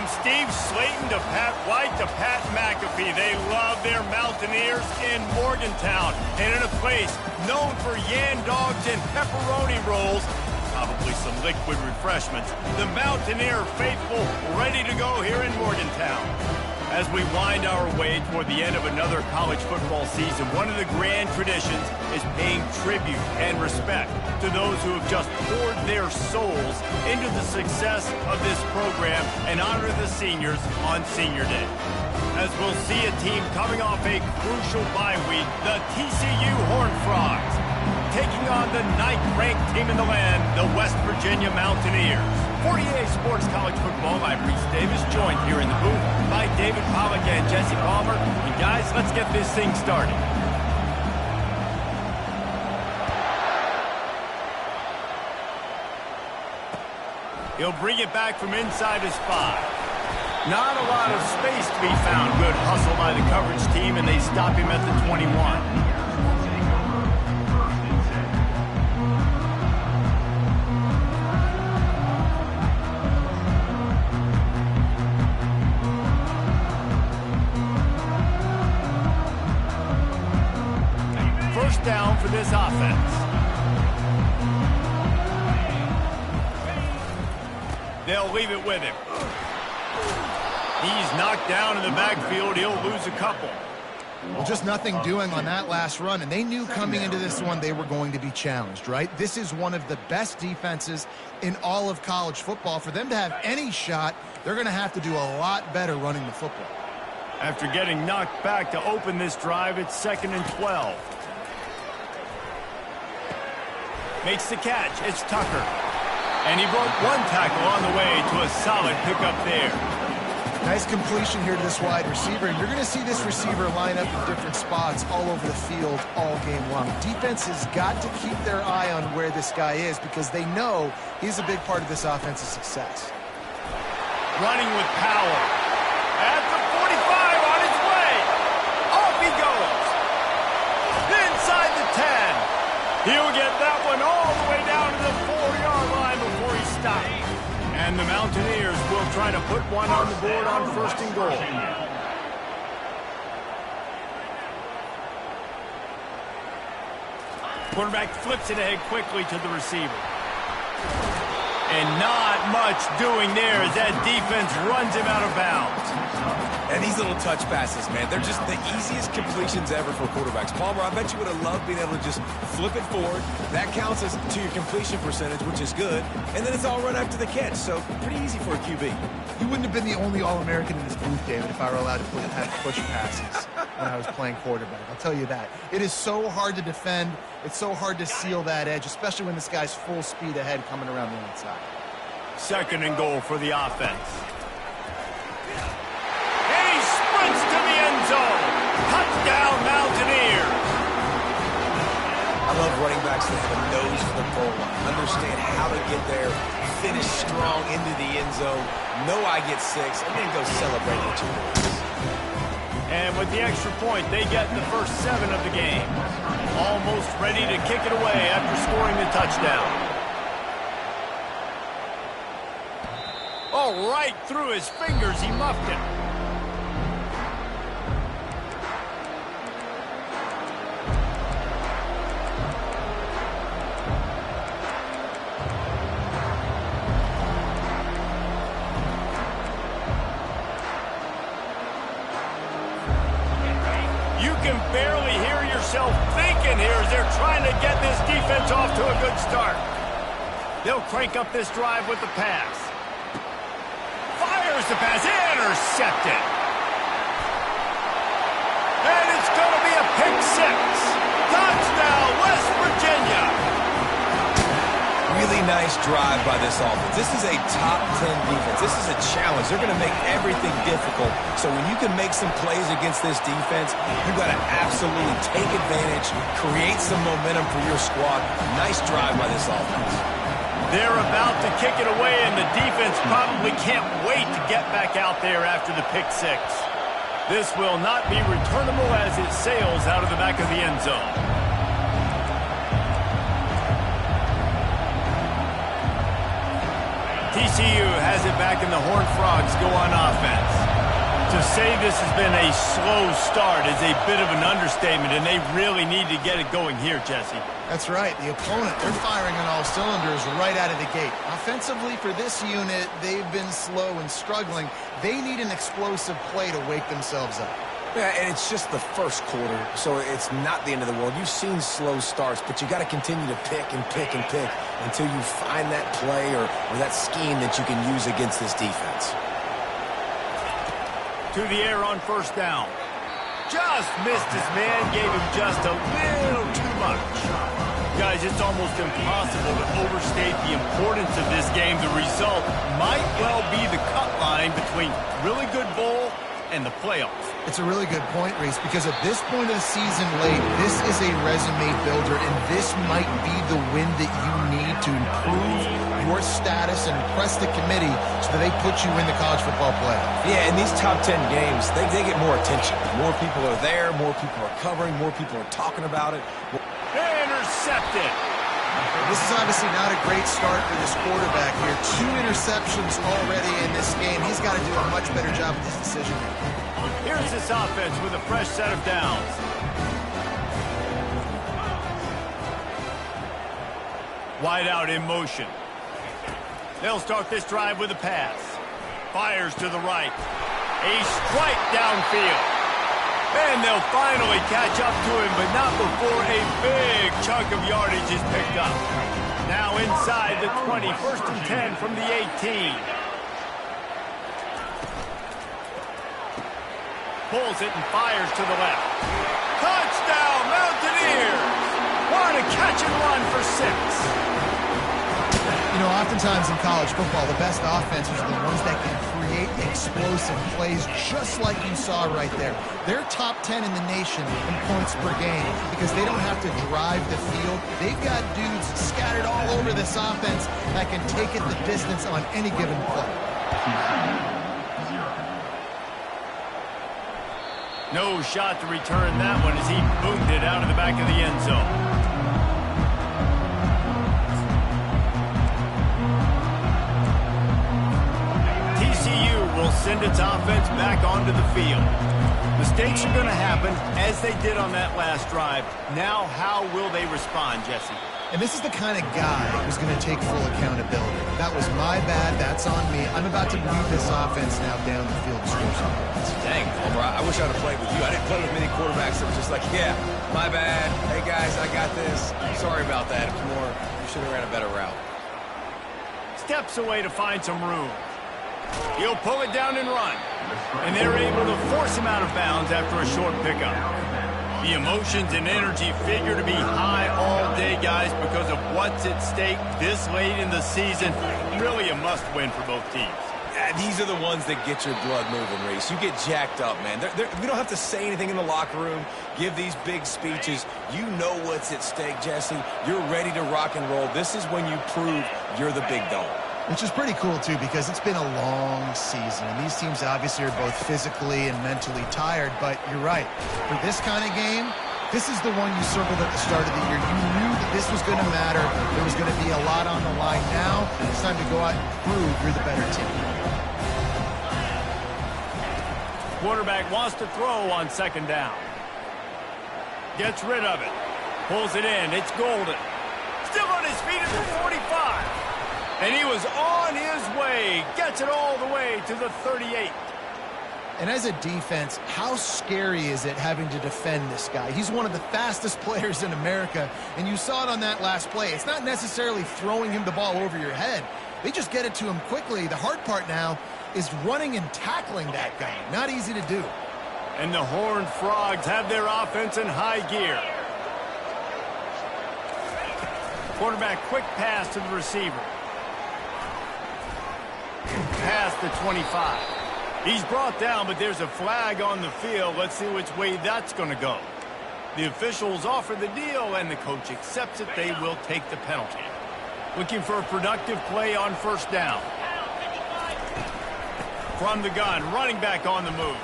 Steve Slayton to Pat White to Pat McAfee. They love their Mountaineers in Morgantown. And in a place known for Yan Dogs and pepperoni rolls, probably some liquid refreshments, the Mountaineer faithful ready to go here in Morgantown. As we wind our way toward the end of another college football season, one of the grand traditions is paying tribute and respect to those who have just poured their souls into the success of this program and honor the seniors on Senior Day. As we'll see a team coming off a crucial bye week, the TCU Horned Frogs, taking on the 9th-ranked team in the land, the West Virginia Mountaineers. For EA Sports College Football, I'm Reese Davis, joined here in the booth by David Pollack and Jesse Palmer. And guys, let's get this thing started. He'll bring it back from inside his 5. Not a lot of space to be found. Good hustle by the coverage team, and they stop him at the 21. Down for this offense. They'll leave it with him. He's knocked down in the backfield. He'll lose a couple. Well, just nothing doing on that last run, and they knew coming into this one they were going to be challenged, right? This is one of the best defenses in all of college football. For them to have any shot, they're going to have to do a lot better running the football. After getting knocked back to open this drive, it's 2nd and 12. Makes the catch. It's Tucker. And he broke one tackle on the way to a solid pickup there. Nice completion here to this wide receiver. And you're going to see this receiver line up in different spots all over the field all game long. Defense has got to keep their eye on where this guy is because they know he's a big part of this offense's success. Running with power. At the 45 on his way. Off he goes. Inside the 10. He'll get that one all the way down to the 4-yard line before he stops. And the Mountaineers will try to put one on the board on 1st and goal. Quarterback flips it ahead quickly to the receiver. And not much doing there as that defense runs him out of bounds. And these little touch passes, man, they're just the easiest completions ever for quarterbacks. Palmer, I bet you would have loved being able to just flip it forward. That counts as to your completion percentage, which is good. And then it's all run after the catch, so pretty easy for a QB. You wouldn't have been the only All-American in this booth, David, if I were allowed to have push passes when I was playing quarterback. I'll tell you that. It is so hard to defend. It's so hard to seal that edge, especially when this guy's full speed ahead coming around the outside. 2nd and goal for the offense. Sprints to the end zone. Touchdown, Mountaineers. I love running backs that have a nose for the goal line. Understand how to get there, finish strong into the end zone, know I get 6, and then go celebrate with your boys. And with the extra point, they get the first 7 of the game. Almost ready to kick it away after scoring the touchdown. Oh, right through his fingers, he muffed it. Barely hear yourself thinking here as they're trying to get this defense off to a good start. They'll crank up this drive with the pass. Fires the pass, intercepted. And it's going to be a pick 6. Touchdown, West Virginia. Really nice drive by this offense. This is a top 10 defense. This is a challenge. They're going to make everything difficult. So when you can make some plays against this defense, you've got to absolutely take advantage, create some momentum for your squad. Nice drive by this offense. They're about to kick it away, and the defense probably can't wait to get back out there after the pick 6. This will not be returnable as it sails out of the back of the end zone. TCU has it back and the Horned Frogs go on offense. To say this has been a slow start is a bit of an understatement, and they really need to get it going here, Jesse. That's right. The opponent, they're firing on all cylinders right out of the gate. Offensively, for this unit, they've been slow and struggling. They need an explosive play to wake themselves up. Yeah, and it's just the first quarter, so it's not the end of the world. You've seen slow starts, but you got to continue to pick and pick and pick until you find that play or that scheme that you can use against this defense. To the air on first down. Just missed his man, gave him just a little too much. Guys, it's almost impossible to overstate the importance of this game. The result might well be the cut line between really good bowl and the playoffs. It's a really good point, Reese, because at this point of the season late, this is a resume builder, and this might be the win that you need to improve your status and impress the committee so that they put you in the college football playoff. Yeah, in these top 10 games, they get more attention. More people are there, more people are covering, more people are talking about it. Intercepted. This is obviously not a great start for this quarterback here. 2 interceptions already in this game. He's got to do a much better job with his decision making. Here's this offense with a fresh set of downs. Wide out in motion. They'll start this drive with a pass. Fires to the right. A strike downfield. And they'll finally catch up to him, but not before a big chunk of yardage is picked up. Now inside the 20, 1st and 10 from the 18. Pulls it and fires to the left. Touchdown, Mountaineers! What a catch and run for 6. You know, oftentimes in college football, the best offenses are the ones that can create explosive plays, just like you saw right there. They're top 10 in the nation in points per game because they don't have to drive the field. They've got dudes scattered all over this offense that can take it the distance on any given play. No shot to return that one as he boomed it out of the back of the end zone. TCU will send its offense back onto the field. Mistakes are going to happen as they did on that last drive. Now, how will they respond, Jesse? And this is the kind of guy who's going to take full accountability. That was my bad. That's on me. I'm about to move this offense now down the field to score some points. Dang, Homer, I wish I would have played with you. I didn't play with many quarterbacks that were just like, yeah, my bad. Hey, guys, I got this. Sorry about that. It's more, you should have ran a better route. Steps away to find some room. He'll pull it down and run. And they're able to force him out of bounds after a short pickup. The emotions and energy figure to be high all day, guys, because of what's at stake this late in the season. Really a must-win for both teams. Yeah, these are the ones that get your blood moving, Reese. You get jacked up, man. We don't have to say anything in the locker room, give these big speeches. You know what's at stake, Jesse. You're ready to rock and roll. This is when you prove you're the big dog. Which is pretty cool, too, because it's been a long season. And these teams obviously are both physically and mentally tired. But you're right. For this kind of game, this is the one you circled at the start of the year. You knew that this was going to matter. There was going to be a lot on the line. Now it's time to go out and prove you're the better team. Quarterback wants to throw on 2nd down. Gets rid of it. Pulls it in. It's Golden. Still on his feet at the 45. And he was on his way. Gets it all the way to the 38. And as a defense, how scary is it having to defend this guy? He's one of the fastest players in America, and you saw it on that last play. It's not necessarily throwing him the ball over your head. They just get it to him quickly. The hard part now is running and tackling that guy. Not easy to do. And the Horned Frogs have their offense in high gear. Quarterback quick pass to the receiver. Past the 25. He's brought down, but there's a flag on the field. Let's see which way that's going to go. The officials offer the deal, and the coach accepts it. They will take the penalty. Looking for a productive play on 1st down. From the gun, running back on the move.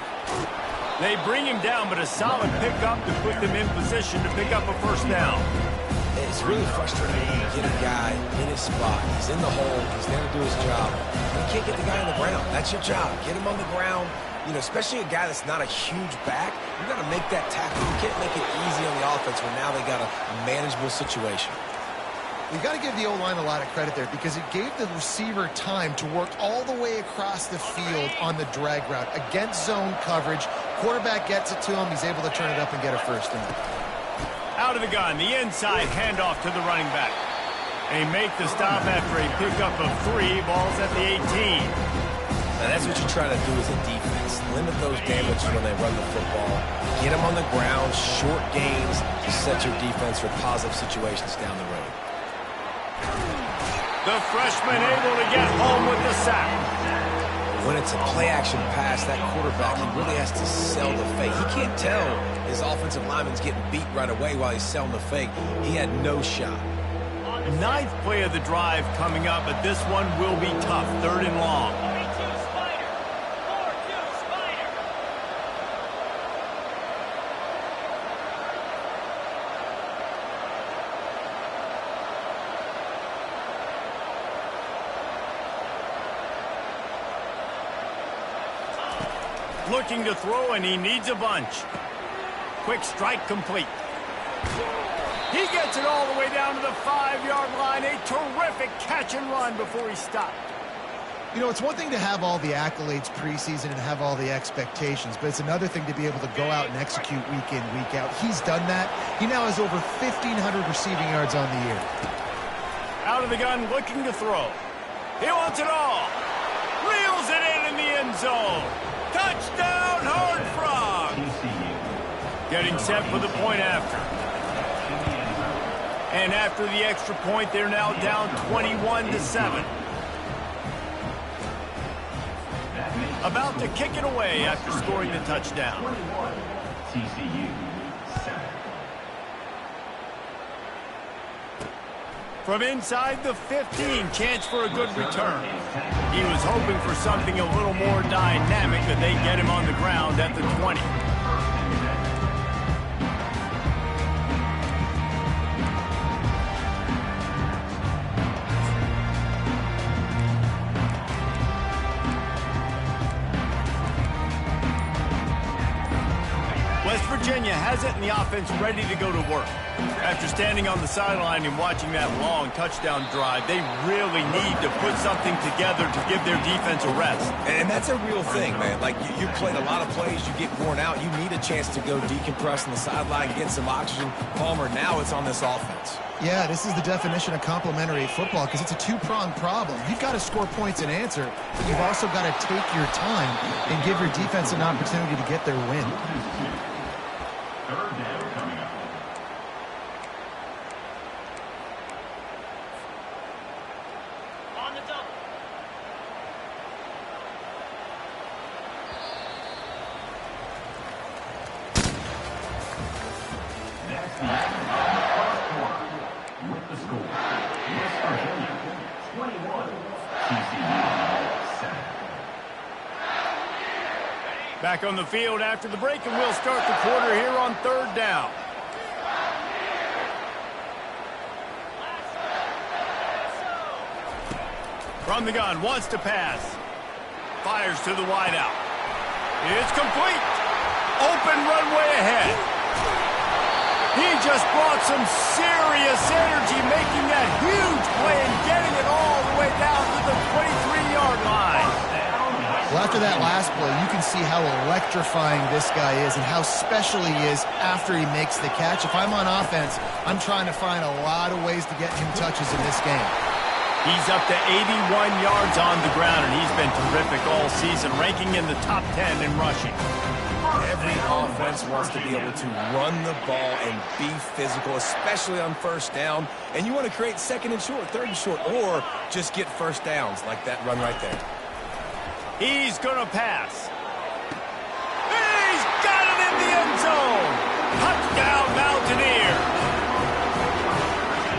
They bring him down, but a solid pickup to put them in position to pick up a 1st down. It's really frustrating when you get a guy in his spot. He's in the hole. He's there to do his job. You can't get the guy on the ground. That's your job. Get him on the ground. You know, especially a guy that's not a huge back. You got to make that tackle. You can't make it easy on the offense when now they got a manageable situation. You got to give the O-line a lot of credit there because it gave the receiver time to work all the way across the field on the drag route against zone coverage. Quarterback gets it to him. He's able to turn it up and get a first down. Out of the gun, the inside handoff to the running back. They make the stop after a pickup of 3 balls at the 18. Now that's what you try to do as a defense. Limit those damages when they run the football. Get them on the ground, short gains to set your defense for positive situations down the road. The freshman able to get home with the sack. When it's a play-action pass, that quarterback, he really has to sell the fake. He can't tell his offensive lineman's getting beat right away while he's selling the fake. He had no shot. 9th play of the drive coming up, but this one will be tough. 3rd and long. Looking to throw, and he needs a bunch. Quick strike complete. He gets it all the way down to the 5-yard line. A terrific catch and run before he stopped. You know, it's one thing to have all the accolades preseason and have all the expectations, but it's another thing to be able to go out and execute week in, week out. He's done that. He now has over 1,500 receiving yards on the year. Out of the gun, looking to throw. He wants it all. Reels it in the end zone. Touchdown, Horned Frogs! Getting set for the point after. And after the extra point, they're now down 21-7. About to kick it away after scoring the touchdown. TCU 7. From inside the 15, chance for a good return. He was hoping for something a little more dynamic, but they get him on the ground at the 20. West Virginia has it, and the offense ready to go to work. After standing on the sideline and watching that long touchdown drive, they really need to put something together to give their defense a rest. And that's a real thing, man. Like, you played a lot of plays, you get worn out, you need a chance to go decompress on the sideline, get some oxygen. Palmer, now it's on this offense. Yeah, this is the definition of complementary football because it's a two-pronged problem. You've got to score points and answer, but you've also got to take your time and give your defense an opportunity to get their win. 3rd down coming up. On the double. That's the end of the first quarter. With the score, West Virginia 21, TCU 7. Back on the field after the break, and we'll start the quarter here on 3rd down. From the gun, wants to pass. Fires to the wideout. It's complete. Open runway ahead. He just brought some serious energy, making that huge play and getting it all the way down to the 23-yard line. Well, after that last play, you can see how electrifying this guy is and how special he is after he makes the catch. If I'm on offense, I'm trying to find a lot of ways to get him touches in this game. He's up to 81 yards on the ground, and he's been terrific all season, ranking in the top 10 in rushing. Every offense wants to be able to run the ball and be physical, especially on 1st down. And you want to create 2nd and short, 3rd and short, or just get 1st downs like that run right there. He's going to pass. He's got it in the end zone. Touchdown, Mountaineers.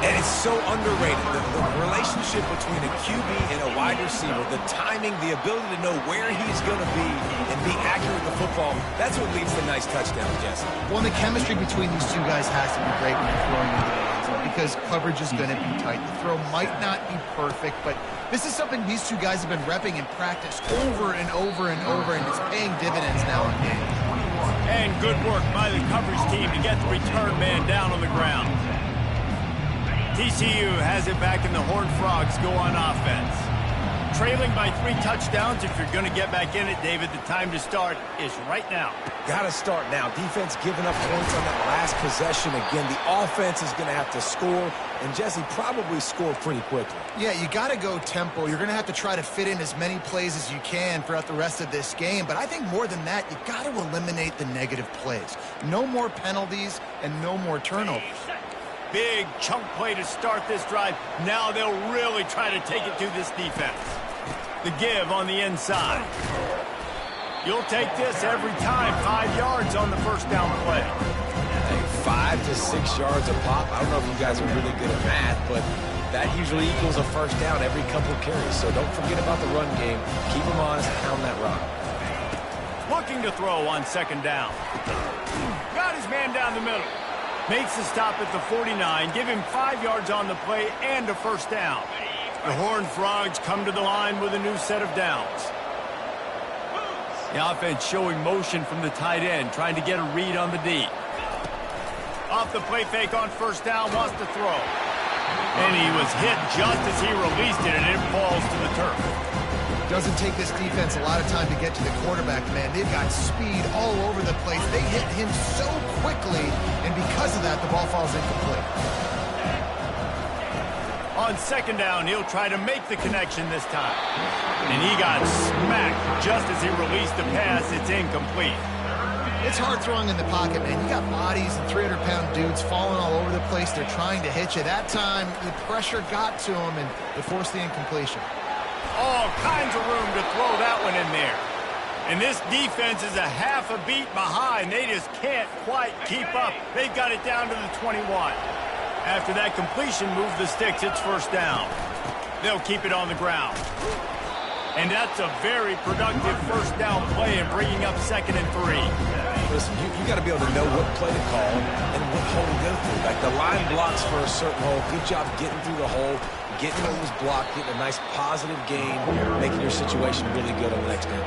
And it's so underrated. The relationship between a QB and a wide receiver, the timing, the ability to know where he's going to be and be accurate with the football, that's what leads to nice touchdowns, Jesse. Well, the chemistry between these two guys has to be great when you're throwing into the end zone because coverage is going to be tight. The throw might not be perfect, but this is something these two guys have been repping in practice over and over and over, and it's paying dividends now in games. And good work by the coverage team to get the return man down on the ground. TCU has it back, and the Horned Frogs go on offense. Trailing by 3 touchdowns. If you're going to get back in it, David, the time to start is right now. Got to start now. Defense giving up points on that last possession. Again, the offense is going to have to score, and Jesse probably score pretty quickly. Yeah, you got to go tempo. You're going to have to try to fit in as many plays as you can throughout the rest of this game. But I think more than that, you got to eliminate the negative plays. No more penalties and no more turnovers. Big chunk play to start this drive. Now they'll really try to take it to this defense. The give on the inside. You'll take this every time. 5 yards on the first down play. Hey, 5 to 6 yards a pop. I don't know if you guys are really good at math, but that usually equals a first down every couple of carries. So don't forget about the run game. Keep them honest and pound that rock. Looking to throw on second down. Got his man down the middle. Makes the stop at the 49. Give him 5 yards on the play and a first down. The Horned Frogs come to the line with a new set of downs. The offense showing motion from the tight end, trying to get a read on the D. Off the play fake on first down, wants to throw. And he was hit just as he released it, and it falls to the turf. Doesn't take this defense a lot of time to get to the quarterback, man. They've got speed all over the place. They hit him so quickly, and because of that, the ball falls incomplete. On second down, he'll try to make the connection this time. And he got smacked just as he released the pass. It's incomplete. It's hard throwing in the pocket, man. You got bodies and 300-pound dudes falling all over the place. They're trying to hit you. That time, the pressure got to him, and it forced the incompletion. All kinds of room to throw that one in there. And this defense is a half a beat behind. They just can't quite keep up. They've got it down to the 21. After that completion, move the sticks. It's first down. They'll keep it on the ground. And that's a very productive first down play in bringing up 2nd and 3. Listen, you got to be able to know what play to call and what hole to go through. Like the line blocks for a certain hole. Good job getting through the hole, getting what was blocked, getting a nice positive gain, making your situation really good on the next down.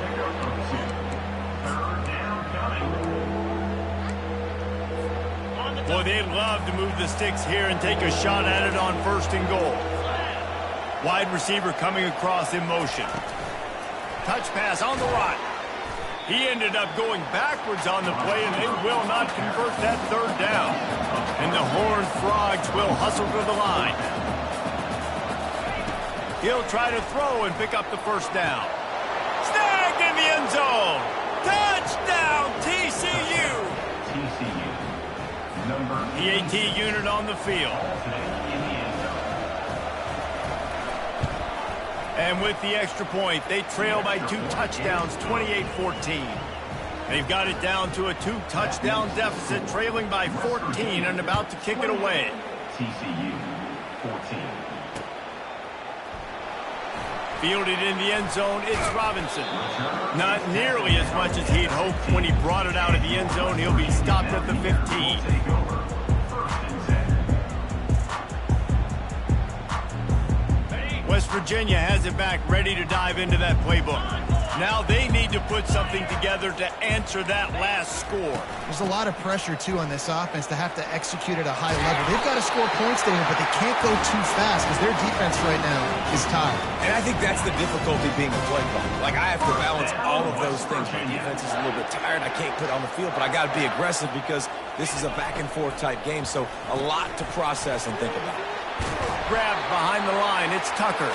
Boy, they'd love to move the sticks here and take a shot at it on 1st and goal. Wide receiver coming across in motion. Touch pass on the right. He ended up going backwards on the play, and they will not convert that 3rd down. And the Horned Frogs will hustle to the line. He'll try to throw and pick up the first down. Snagged in the end zone. Touchdown, TCU. TCU. Number The AT unit on the field. And with the extra point, they trail by 2 touchdowns, 28-14. They've got it down to a 2-touchdown deficit, trailing by 14 and about to kick it away. TCU 14. Fielded in the end zone, it's Robinson. Not nearly as much as he'd hoped when he brought it out of the end zone. He'll be stopped at the 15. West Virginia has it back, ready to dive into that playbook. Now they need to put something together to answer that last score. There's a lot of pressure, too, on this offense to have to execute at a high level. They've got to score points, David, but they can't go too fast because their defense right now is tired. And I think that's the difficulty being a play caller. Like, I have to balance all of those things. My defense is a little bit tired. I can't put on the field, but I got to be aggressive because this is a back-and-forth type game, so a lot to process and think about. Grabbed behind the line, it's Tucker.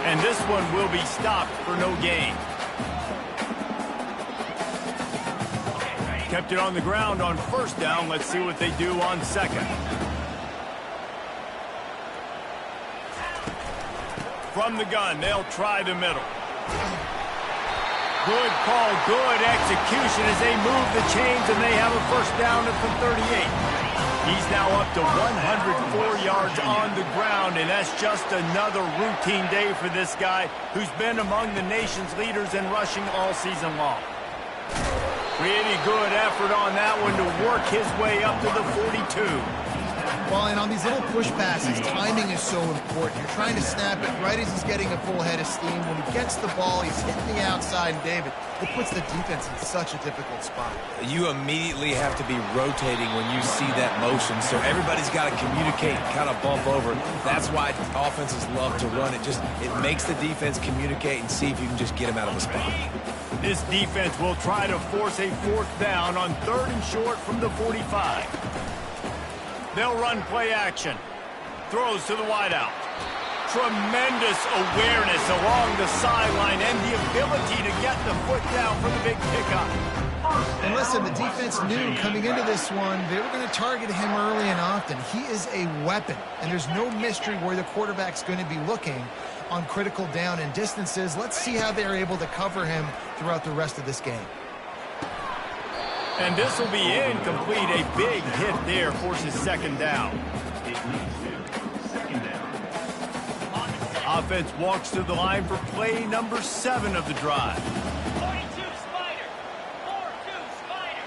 And this one will be stopped for no gain. Kept it on the ground on first down. Let's see what they do on second. From the gun, they'll try the middle. Good call, good execution as they move the chains, and they have a first down at the 38. He's now up to 104 yards on the ground, and that's just another routine day for this guy who's been among the nation's leaders in rushing all season long. Pretty good effort on that one to work his way up to the 42. Well, and on these little push passes, timing is so important. You're trying to snap it right as he's getting a full head of steam. When he gets the ball, he's hitting the outside, and David, it puts the defense in such a difficult spot. You immediately have to be rotating when you see that motion, so everybody's got to communicate and kind of bump over. That's why offenses love to run it. It makes the defense communicate and see if you can just get him out of a spot. This defense will try to force a 4th down on 3rd and short from the 45. They'll run play action. Throws to the wideout. Tremendous awareness along the sideline and the ability to get the foot down for the big pickup. And listen, the defense knew coming into this one, they were going to target him early and often. He is a weapon, and there's no mystery where the quarterback's going to be looking on critical down and distances. Let's see how they're able to cover him throughout the rest of this game. And this will be incomplete. A big hit there forces 2nd down. Offense walks to the line for play number 7 of the drive. 42 Spider. 4-2 Spider.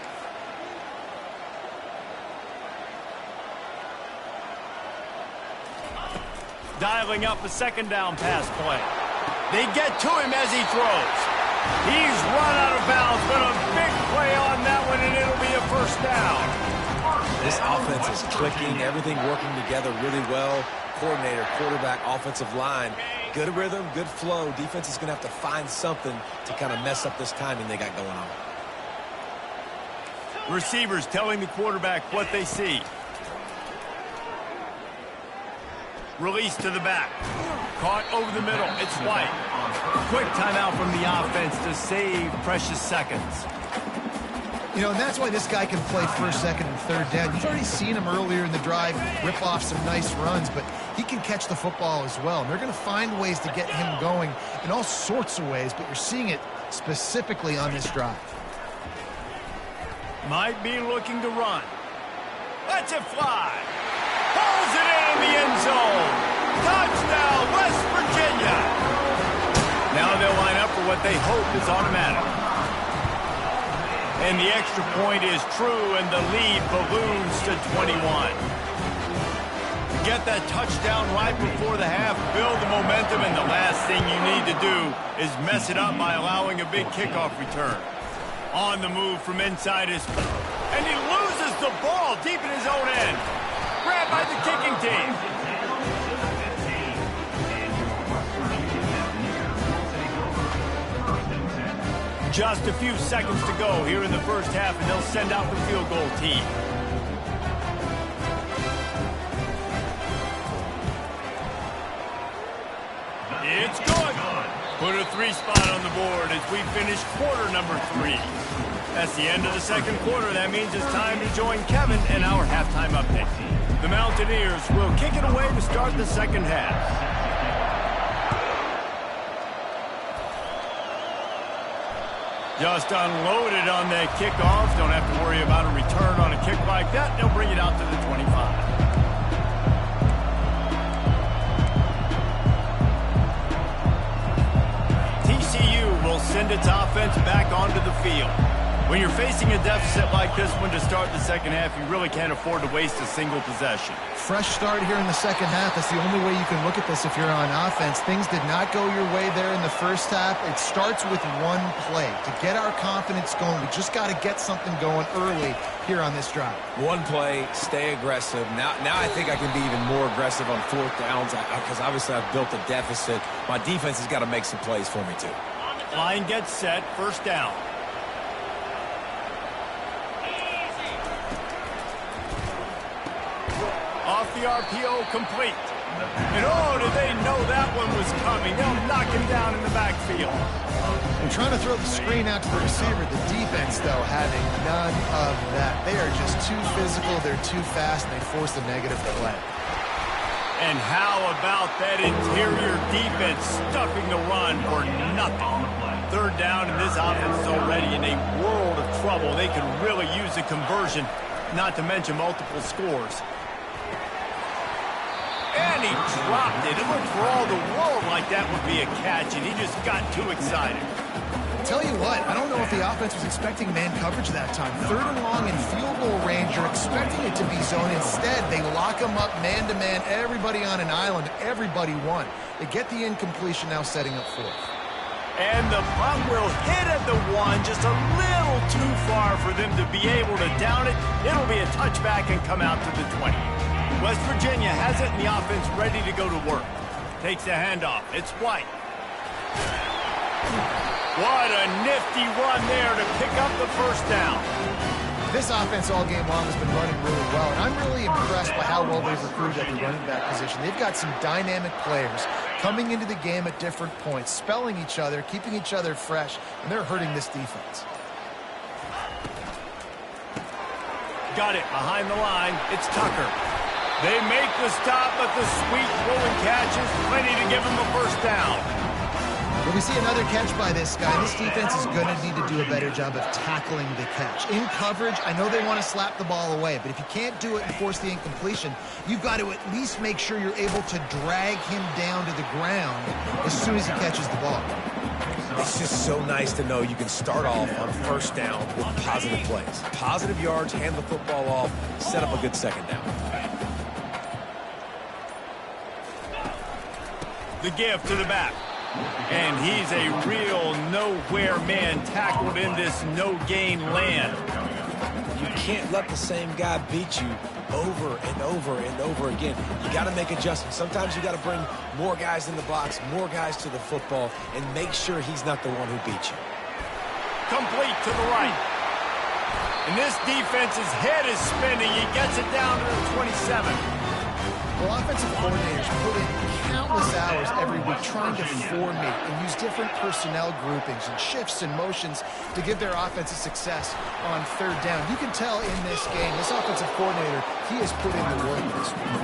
Dialing up a 2nd down pass play. They get to him as he throws. He's run out of bounds, but a big play on that one, and it'll be a 1st down. This offense is clicking, everything working together really well. Coordinator, quarterback, offensive line. Good rhythm, good flow. Defense is going to have to find something to kind of mess up this timing they got going on. Receivers telling the quarterback what they see. Release to the back. Caught over the middle. It's White. Quick timeout from the offense to save precious seconds. You know, and that's why this guy can play 1st, 2nd, and 3rd down. You've already seen him earlier in the drive rip off some nice runs, but he can catch the football as well. And they're going to find ways to get him going in all sorts of ways, but you're seeing it specifically on this drive. Might be looking to run. Lets it fly. Pulls it in the end zone. Touchdown, West Virginia. Now they'll line up for what they hope is automatic. And the extra point is true, and the lead balloons to 21. Get that touchdown right before the half, build the momentum, and the last thing you need to do is mess it up by allowing a big kickoff return. On the move from inside his... And he loses the ball deep in his own end. Grabbed by the kicking team. Just a few seconds to go here in the 1st half, and they'll send out the field goal team. It's good. Put a 3 spot on the board as we finish quarter number 3. That's the end of the 2nd quarter. That means it's time to join Kevin and our halftime update. The Mountaineers will kick it away to start the 2nd half. Just unloaded on that kickoff. Don't have to worry about a return on a kick like that. They'll bring it out to the 25. TCU will send its offense back onto the field. When you're facing a deficit like this one to start the 2nd half, you really can't afford to waste a single possession. Fresh start here in the 2nd half. That's the only way you can look at this if you're on offense. Things did not go your way there in the 1st half. It starts with one play. To get our confidence going, we just got to get something going early here on this drive. One play, stay aggressive. Now I think I can be even more aggressive on 4th downs because obviously I've built a deficit. My defense has got to make some plays for me too. Line gets set, 1st down. Off the RPO, complete. And oh, did they know that one was coming. They'll knock him down in the backfield. They're trying to throw the screen out to the receiver. The defense, though, having none of that. They are just too physical, they're too fast, and they force the negative play. And how about that interior defense stuffing the run for nothing? 3rd down, and this offense is already in a world of trouble. They could really use a conversion, not to mention multiple scores. And he dropped it. It looked for all the world like that would be a catch, and he just got too excited. tell you what, I don't know if the offense was expecting man coverage that time. 3rd and long in field goal range, you're expecting it to be zone. Instead, they lock them up man-to-man, everybody on an island, everybody won. They get the incompletion, now setting up 4th. And the punt will hit at the 1, just a little too far for them to be able to down it. It'll be a touchback and come out to the 20. West Virginia has it and the offense ready to go to work. Takes the handoff. It's White. What a nifty run there to pick up the first down. This offense all game long has been running really well, and I'm really impressed by how well they've recruited at the running back position. They've got some dynamic players coming into the game at different points, spelling each other, keeping each other fresh, and they're hurting this defense. Got it behind the line. It's Tucker. They make the stop, but the sweet throwing catch is plenty to give them a first down. Well, we see another catch by this guy. This defense is going to need to do a better job of tackling the catch. In coverage, I know they want to slap the ball away, but if you can't do it and force the incompletion, you've got to at least make sure you're able to drag him down to the ground as soon as he catches the ball. It's just so nice to know you can start off on first down with positive plays. Positive yards, hand the football off, set up a good second down. The give to the back. And he's a real nowhere man tackled in this no-gain land. You can't let the same guy beat you over and over and over again. You got to make adjustments. Sometimes you got to bring more guys in the box, more guys to the football, and make sure he's not the one who beat you. Complete to the right. And this defense's head is spinning. He gets it down to the 27. Well, offensive coordinators put in countless hours every week trying to formate and use different personnel groupings and shifts and motions to give their offense a success on 3rd down. You can tell in this game, this offensive coordinator, he has put in the work this week.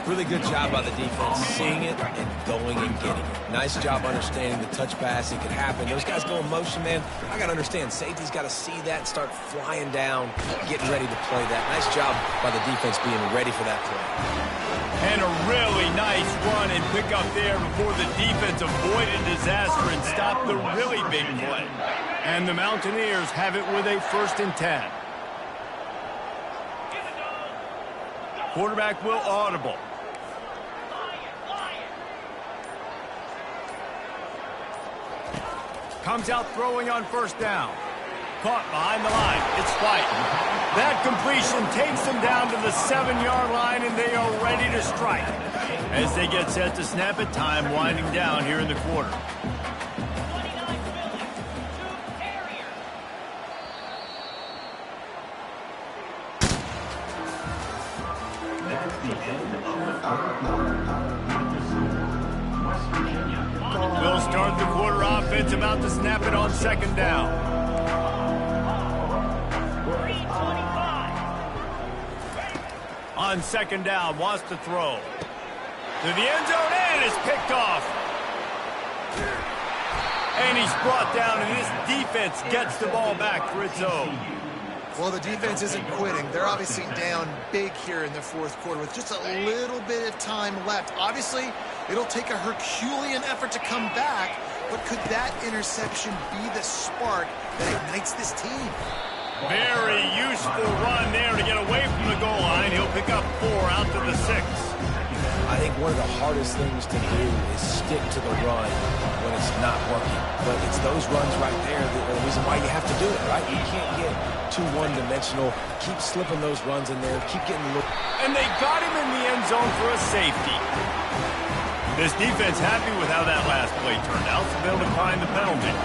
Really good job by the defense, seeing it and going and getting it. Nice job understanding the touch pass. It could happen. Those guys go in motion, man. I got to understand, safety's got to see that and start flying down, getting ready to play that. Nice job by the defense being ready for that play. And a really nice run and pick up there before the defense avoided disaster and stopped the really big play. And the Mountaineers have it with a 1st and 10. Quarterback will audible. Comes out throwing on 1st down. Caught behind the line. It's White. That completion takes them down to the 7-yard line, and they are ready to strike. As they get set to snap it, time winding down here in the quarter. 29 Phillies, 2 Terriers. That's the end of the 3rd quarter. With the score, West Virginia. We'll start the quarter offense, about to snap it on 2nd down. 3:25. On 2nd down, wants to throw. To the end zone, and is picked off. And he's brought down, and this defense gets the ball back for its own. Well, the defense isn't quitting. They're obviously down big here in the 4th quarter with just a little bit of time left. Obviously, it'll take a Herculean effort to come back, but could that interception be the spark that ignites this team? Very useful run there to get away from the goal line. He'll pick up 4 out to the 6. I think one of the hardest things to do is stick to the run when it's not working. But it's those runs right there that are the reason why you have to do it, right? You can't get too one-dimensional. Keep slipping those runs in there. Keep getting look. And they got him in the end zone for a safety. This defense happy with how that last play turned out, so they'll decline the penalty.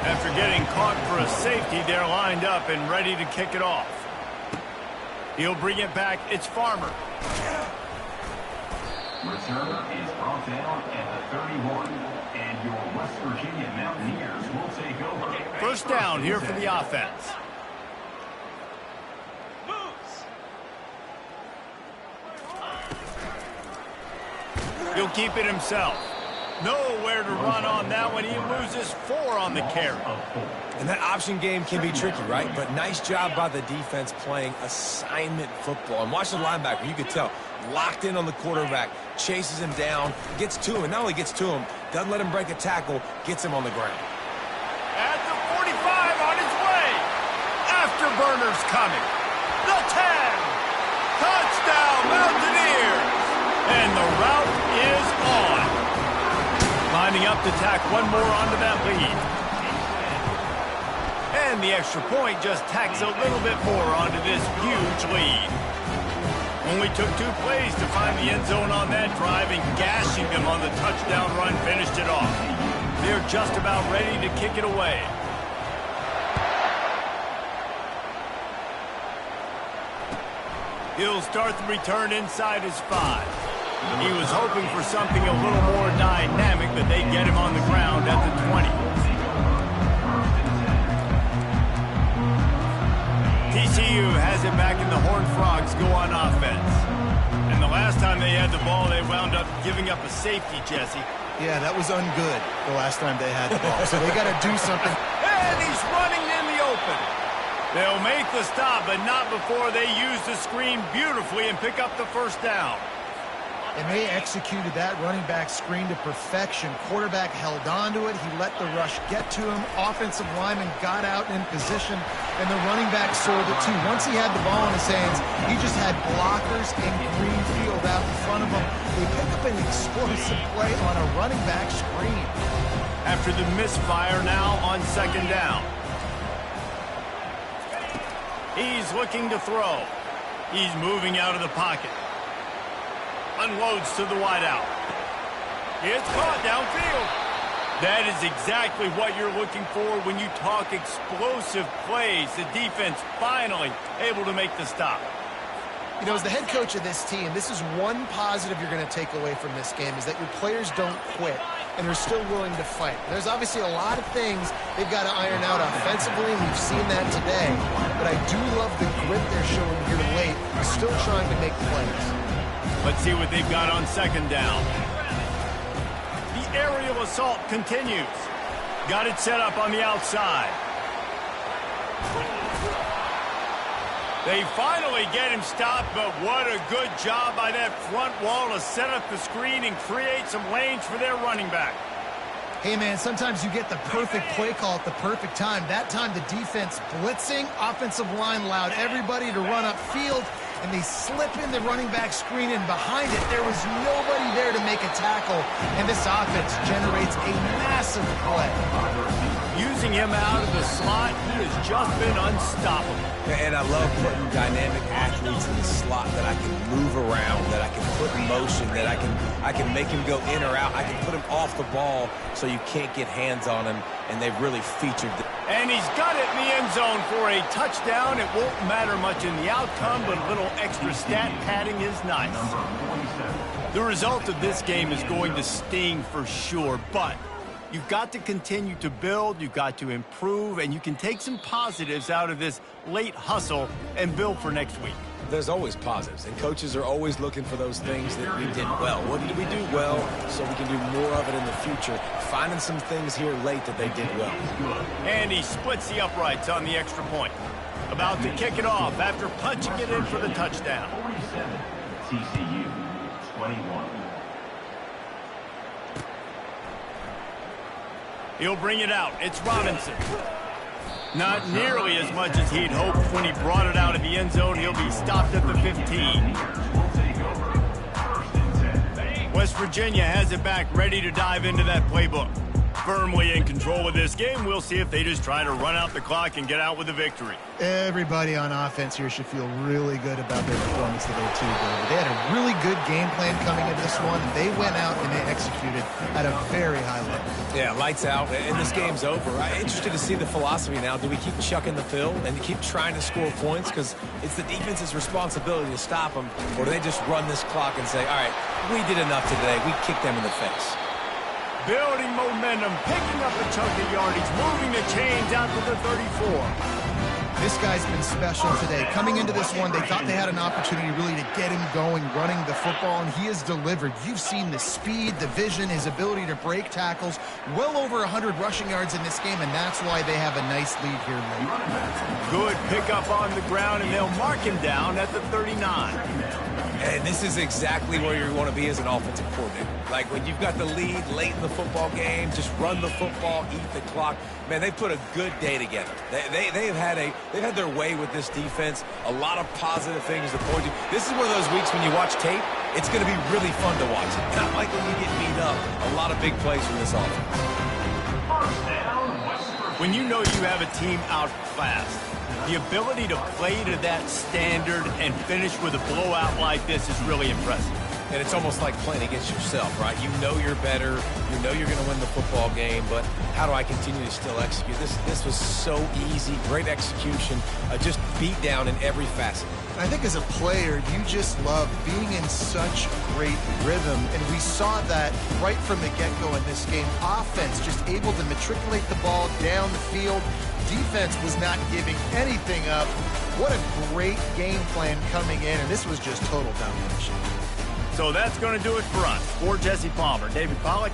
After getting caught for a safety, they're lined up and ready to kick it off. He'll bring it back. It's Farmer. Return is brought down at the 31. And your West Virginia Mountaineers will take over. 1st down here for the offense. Moves. He'll keep it himself. Nowhere to run on that one. He loses 4 on the carry. And that option game can be tricky, right? But nice job by the defense playing assignment football. And watch the linebacker. You could tell. Locked in on the quarterback. Chases him down. Gets to him. And not only gets to him, doesn't let him break a tackle. Gets him on the ground. burners coming. The 10. Touchdown, Mountaineers. And the route is on. Lining up to tack one more onto that lead. And the extra point just tacks a little bit more onto this huge lead. Only took 2 plays to find the end zone on that drive, and gashing them on the touchdown run finished it off. They're just about ready to kick it away. He'll start the return inside his 5. He was hoping for something a little more dynamic, but they get him on the ground at the 20. TCU has it back, and the Horned Frogs go on offense. And the last time they had the ball, they wound up giving up a safety, Jesse. Yeah, that was ungood the last time they had the ball. So they got to do something. And he's running in the open. They'll make the stop, but not before they use the screen beautifully and pick up the first down. And they executed that running back screen to perfection. Quarterback held on to it. He let the rush get to him. Offensive lineman got out in position, and the running back sold it too. Once he had the ball in his hands, he just had blockers and green field out in front of him. They pick up an explosive play on a running back screen. After the misfire now on second down. He's looking to throw. He's moving out of the pocket. Unloads to the wideout. It's caught downfield. That is exactly what you're looking for when you talk explosive plays. The defense finally able to make the stop. You know, as the head coach of this team, this is one positive you're going to take away from this game, is that your players don't quit and they're still willing to fight. There's obviously a lot of things they've got to iron out offensively, and we've seen that today. But I do love the grit they're showing here late, still trying to make plays. Let's see what they've got on second down. The aerial assault continues. Got it set up on the outside. They finally get him stopped, but what a good job by that front wall to set up the screen and create some lanes for their running back. Hey, man, sometimes you get the perfect play call at the perfect time. That time the defense blitzing, offensive line allowed everybody to run upfield, and they slip in the running back screen, and behind it there was nobody there to make a tackle, and this offense generates a massive play. Using him out of the slot, he has just been unstoppable. And I love putting dynamic athletes in the slot that I can move around, that I can put in motion, that I can make him go in or out. I can put him off the ball so you can't get hands on him, and they've really featured it. And he's got it in the end zone for a touchdown. It won't matter much in the outcome, but a little extra stat padding is nice. The result of this game is going to sting for sure, but you've got to continue to build, you've got to improve, and you can take some positives out of this late hustle and build for next week. There's always positives, and coaches are always looking for those things that we did well. What did we do well so we can do more of it in the future? Finding some things here late that they did well. And he splits the uprights on the extra point. About to kick it off after punching it in for the touchdown. 47, TCU, 21. He'll bring it out. It's Robinson. Not nearly as much as he'd hoped when he brought it out of the end zone. He'll be stopped at the 15. West Virginia has it back, ready to dive into that playbook. Firmly in control of this game. We'll see if they just try to run out the clock and get out with a victory. Everybody on offense here should feel really good about their performance today, too, David. They had a really good game plan coming into this one. They went out and they executed at a very high level. Yeah, lights out, and this game's over. I'm interested to see the philosophy now. Do we keep chucking the pill and keep trying to score points because it's the defense's responsibility to stop them, or do they just run this clock and say, all right, we did enough today. We kicked them in the face. Building momentum, picking up a chunk of yardage, moving the chains out to the 34. This guy's been special today. Coming into this one, they thought they had an opportunity really to get him going, running the football, and he has delivered. You've seen the speed, the vision, his ability to break tackles. Well over 100 rushing yards in this game, and that's why they have a nice lead here late. Good pickup on the ground, and they'll mark him down at the 39. And this is exactly where you want to be as an offensive coordinator. Like when you've got the lead late in the football game, just run the football, eat the clock. Man, they put a good day together. They've had their way with this defense. A lot of positive things to point to. This is one of those weeks when you watch tape, it's going to be really fun to watch. Not like when you get beat up. A lot of big plays from this offense. When you know you have a team outclassed, the ability to play to that standard and finish with a blowout like this is really impressive. And it's almost like playing against yourself, right? You know you're better. You know you're going to win the football game, but how do I continue to still execute? This was so easy. Great execution. Just beat down in every facet. I think as a player, you just love being in such great rhythm, and we saw that right from the get-go in this game. Offense just able to matriculate the ball down the field. Defense was not giving anything up. What a great game plan coming in, and this was just total domination. So that's going to do it for us. For Jesse Palmer, David Pollack.